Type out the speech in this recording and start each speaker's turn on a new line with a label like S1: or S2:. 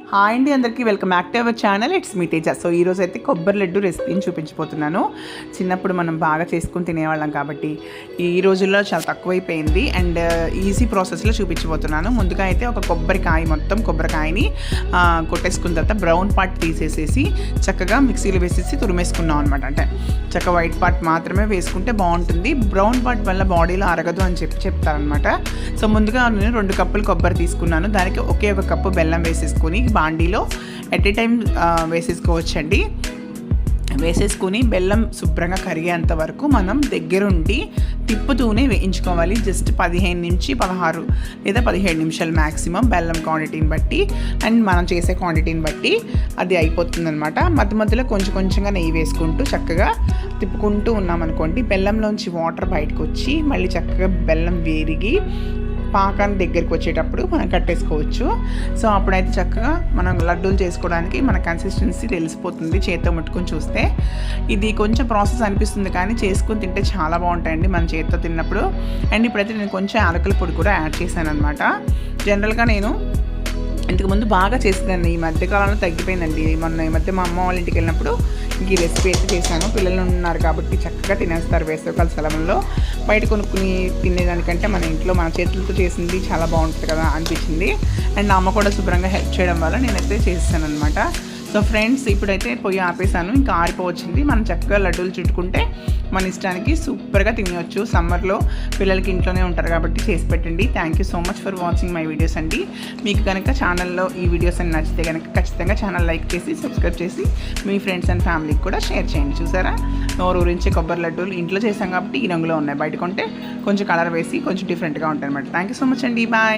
S1: Hi అండి, అందరికీ welcome back to our channel. It's me Teja. So ఈరోజు అయితే కొబ్బరి లడ్డు రెసిపీని చూపించబోతున్నాను. చిన్నప్పుడు మనం బాగా చేసుకుని తినేవాళ్ళం కాబట్టి ఈ రోజుల్లో చాలా తక్కువైపోయింది అండ్ ఈజీ ప్రాసెస్లో చూపించబోతున్నాను. ముందుగా అయితే ఒక కొబ్బరికాయని కొట్టేసుకున్న తర్వాత బ్రౌన్ పార్ట్ తీసేసేసి చక్కగా మిక్సీలో వేసేసి తురిమేసుకున్నాం అనమాట. అంటే చక్కగా వైట్ పార్ట్ మాత్రమే వేసుకుంటే బాగుంటుంది, బ్రౌన్ పార్ట్ వల్ల బాడీలో అరగదు అని చెప్తారనమాట. సో ముందుగా నేను 2 కప్పులు కొబ్బరి తీసుకున్నాను. దానికి ఒకే ఒక కప్పు బెల్లం వేసేసుకొని బాండీలో ఎట్ ఏ టైం వేసేసుకోవచ్చండి. వేసేసుకుని బెల్లం శుభ్రంగా కరిగేంత వరకు మనం దగ్గరుండి తిప్పుతూనే వేయించుకోవాలి. జస్ట్ 15 నుంచి 16 లేదా 17 నిమిషాలు మ్యాక్సిమం, బెల్లం క్వాంటిటీని బట్టి అండ్ మనం చేసే క్వాంటిటీని బట్టి అది అయిపోతుందన్నమాట. మధ్య మధ్యలో కొంచెంగా నెయ్యి వేసుకుంటూ చక్కగా తిప్పుకుంటూ ఉన్నామనుకోండి, బెల్లంలోంచి వాటర్ బయటకు వచ్చి మళ్ళీ చక్కగా బెల్లం వేరిగి పాకాన్ని దగ్గరికి వచ్చేటప్పుడు మనం కట్టేసుకోవచ్చు. సో అప్పుడైతే చక్కగా మనం లడ్డూలు చేసుకోవడానికి మన కన్సిస్టెన్సీ తెలిసిపోతుంది చేతితో ముట్టుకొని చూస్తే. ఇది కొంచెం ప్రాసెస్ అనిపిస్తుంది కానీ చేసుకుని తింటే చాలా బాగుంటాయండి మన చేతితో తిన్నప్పుడు. అండ్ ఇప్పుడైతే నేను కొంచెం యాలకుల పొడి కూడా యాడ్ చేశాను అనమాట. జనరల్గా నేను ఇంతకుముందు బాగా చేసేదాన్ని, ఈ మధ్యకాలంలో తగ్గిపోయిందండి. ఈ మధ్య మా అమ్మ వాళ్ళ ఇంటికి వెళ్ళినప్పుడు ఈ రెసిపీ అయితే చేశాను. పిల్లలు ఉన్నారు కాబట్టి చక్కగా తినేస్తారు వేసవికాల సెలవుల్లో. బయట కొనుక్కుని తినేదానికంటే మన ఇంట్లో మన చేతులతో చేసింది చాలా బాగుంటుంది కదా అనిపించింది. అండ్ అమ్మ కూడా శుభ్రంగా హెల్ప్ చేయడం వల్ల నేనైతే చేసాను అనమాట. సో ఫ్రెండ్స్, ఇప్పుడైతే పొయ్యి ఆపేసాను, ఇంకా ఆరిపోవచ్చింది. మనం చక్కగా లడ్డూలు చుట్టుకుంటే మన ఇష్టానికి సూపర్గా తినవచ్చు. సమ్మర్లో పిల్లలకి ఇంట్లోనే ఉంటారు కాబట్టి చేసి పెట్టండి. Thank you so much for watching my videos అండి. మీకు కనుక ఛానల్లో ఈ వీడియోస్ అని నచ్చితే కనుక ఖచ్చితంగా ఛానల్ లైక్ చేసి సబ్స్క్రైబ్ చేసి మీ ఫ్రెండ్స్ అండ్ ఫ్యామిలీకి కూడా షేర్ చేయండి. చూసారా, నోరు ఊరించే కొబ్బరి లడ్డూలు ఇంట్లో చేసాం కాబట్టి ఈ రంగులో ఉన్నాయి. బయట కొంటే కొంచెం కలర్ వేసి కొంచెం డిఫరెంట్గా ఉంటాయి అనమాట. థ్యాంక్ యూ సో మచ్ అండి. బాయ్.